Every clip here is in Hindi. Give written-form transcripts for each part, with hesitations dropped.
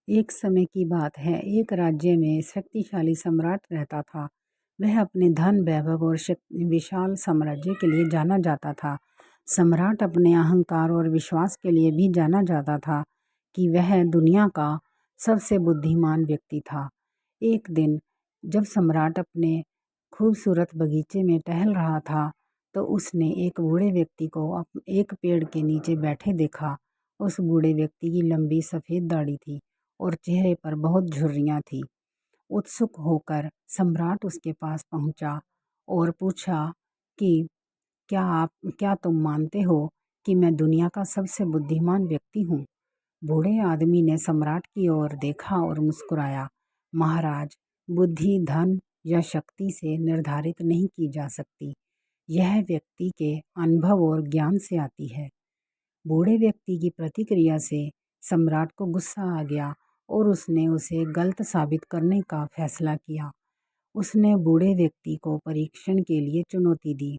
एक समय की बात है, एक राज्य में शक्तिशाली सम्राट रहता था। वह अपने धन, वैभव और विशाल साम्राज्य के लिए जाना जाता था। सम्राट अपने अहंकार और विश्वास के लिए भी जाना जाता था कि वह दुनिया का सबसे बुद्धिमान व्यक्ति था। एक दिन जब सम्राट अपने खूबसूरत बगीचे में टहल रहा था, तो उसने एक बूढ़े व्यक्ति को एक पेड़ के नीचे बैठे देखा। उस बूढ़े व्यक्ति की लंबी सफ़ेद दाढ़ी थी और चेहरे पर बहुत झुर्रियाँ थीं। उत्सुक होकर सम्राट उसके पास पहुंचा और पूछा कि क्या तुम मानते हो कि मैं दुनिया का सबसे बुद्धिमान व्यक्ति हूँ? बूढ़े आदमी ने सम्राट की ओर देखा और मुस्कुराया। महाराज, बुद्धि धन या शक्ति से निर्धारित नहीं की जा सकती। यह व्यक्ति के अनुभव और ज्ञान से आती है। बूढ़े व्यक्ति की प्रतिक्रिया से सम्राट को गुस्सा आ गया और उसने उसे गलत साबित करने का फैसला किया। उसने बूढ़े व्यक्ति को परीक्षण के लिए चुनौती दी,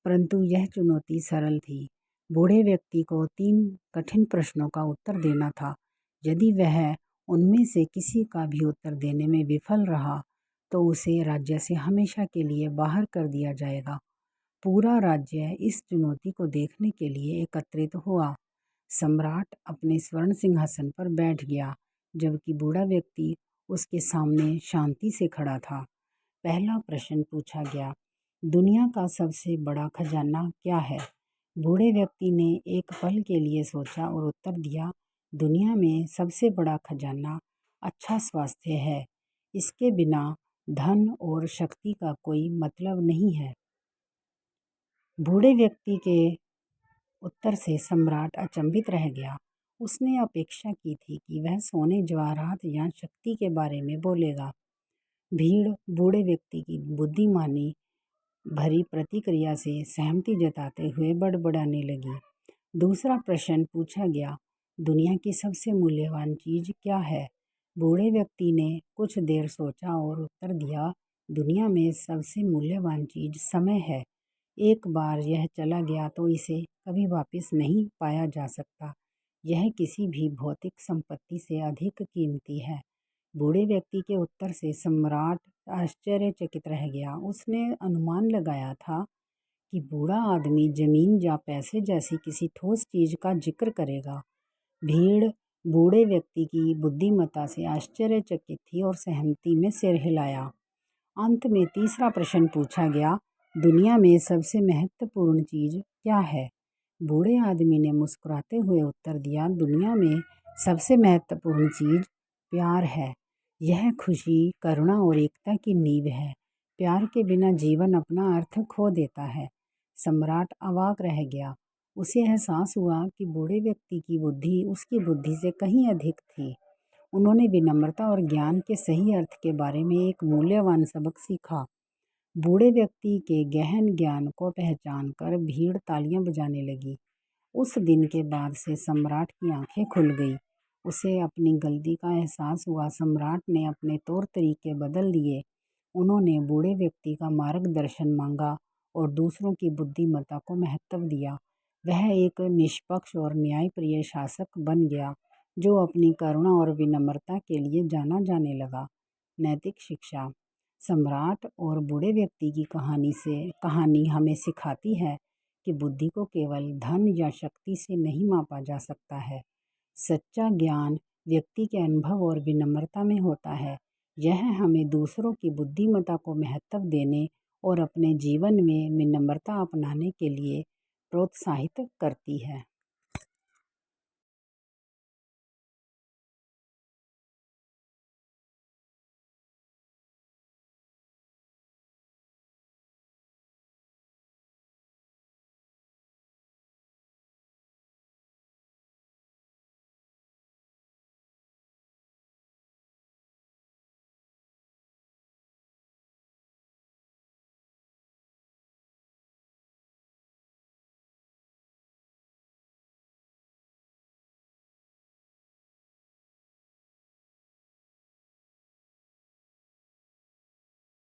परंतु यह चुनौती सरल थी। बूढ़े व्यक्ति को 3 कठिन प्रश्नों का उत्तर देना था। यदि वह उनमें से किसी का भी उत्तर देने में विफल रहा, तो उसे राज्य से हमेशा के लिए बाहर कर दिया जाएगा। पूरा राज्य इस चुनौती को देखने के लिए एकत्रित हुआ। सम्राट अपने स्वर्ण सिंहासन पर बैठ गया, जबकि बूढ़ा व्यक्ति उसके सामने शांति से खड़ा था। पहला प्रश्न पूछा गया, दुनिया का सबसे बड़ा खजाना क्या है? बूढ़े व्यक्ति ने एक पल के लिए सोचा और उत्तर दिया, दुनिया में सबसे बड़ा खजाना अच्छा स्वास्थ्य है। इसके बिना धन और शक्ति का कोई मतलब नहीं है। बूढ़े व्यक्ति के उत्तर से सम्राट अचंभित रह गया। उसने अपेक्षा की थी कि वह सोने, जवाहरात या शक्ति के बारे में बोलेगा। भीड़ बूढ़े व्यक्ति की बुद्धिमानी भरी प्रतिक्रिया से सहमति जताते हुए बड़बड़ाने लगी। दूसरा प्रश्न पूछा गया, दुनिया की सबसे मूल्यवान चीज़ क्या है? बूढ़े व्यक्ति ने कुछ देर सोचा और उत्तर दिया, दुनिया में सबसे मूल्यवान चीज़ समय है। एक बार यह चला गया तो इसे कभी वापस नहीं पाया जा सकता। यह किसी भी भौतिक संपत्ति से अधिक कीमती है। बूढ़े व्यक्ति के उत्तर से सम्राट आश्चर्यचकित रह गया। उसने अनुमान लगाया था कि बूढ़ा आदमी जमीन या पैसे जैसी किसी ठोस चीज़ का जिक्र करेगा। भीड़ बूढ़े व्यक्ति की बुद्धिमत्ता से आश्चर्यचकित थी और सहमति में सिर हिलाया। अंत में तीसरा प्रश्न पूछा गया, दुनिया में सबसे महत्वपूर्ण चीज़ क्या है? बूढ़े आदमी ने मुस्कुराते हुए उत्तर दिया, दुनिया में सबसे महत्वपूर्ण चीज़ प्यार है। यह खुशी, करुणा और एकता की नींव है। प्यार के बिना जीवन अपना अर्थ खो देता है। सम्राट अवाक रह गया। उसे एहसास हुआ कि बूढ़े व्यक्ति की बुद्धि उसकी बुद्धि से कहीं अधिक थी। उन्होंने विनम्रता और ज्ञान के सही अर्थ के बारे में एक मूल्यवान सबक सीखा। बूढ़े व्यक्ति के गहन ज्ञान को पहचान कर भीड़ तालियां बजाने लगी। उस दिन के बाद से सम्राट की आंखें खुल गई। उसे अपनी गलती का एहसास हुआ। सम्राट ने अपने तौर तरीके बदल दिए। उन्होंने बूढ़े व्यक्ति का मार्गदर्शन मांगा और दूसरों की बुद्धिमत्ता को महत्व दिया। वह एक निष्पक्ष और न्यायप्रिय शासक बन गया, जो अपनी करुणा और विनम्रता के लिए जाना जाने लगा। नैतिक शिक्षा। सम्राट और बूढ़े व्यक्ति की कहानी हमें सिखाती है कि बुद्धि को केवल धन या शक्ति से नहीं मापा जा सकता है। सच्चा ज्ञान व्यक्ति के अनुभव और विनम्रता में होता है। यह हमें दूसरों की बुद्धिमत्ता को महत्व देने और अपने जीवन में विनम्रता अपनाने के लिए प्रोत्साहित करती है।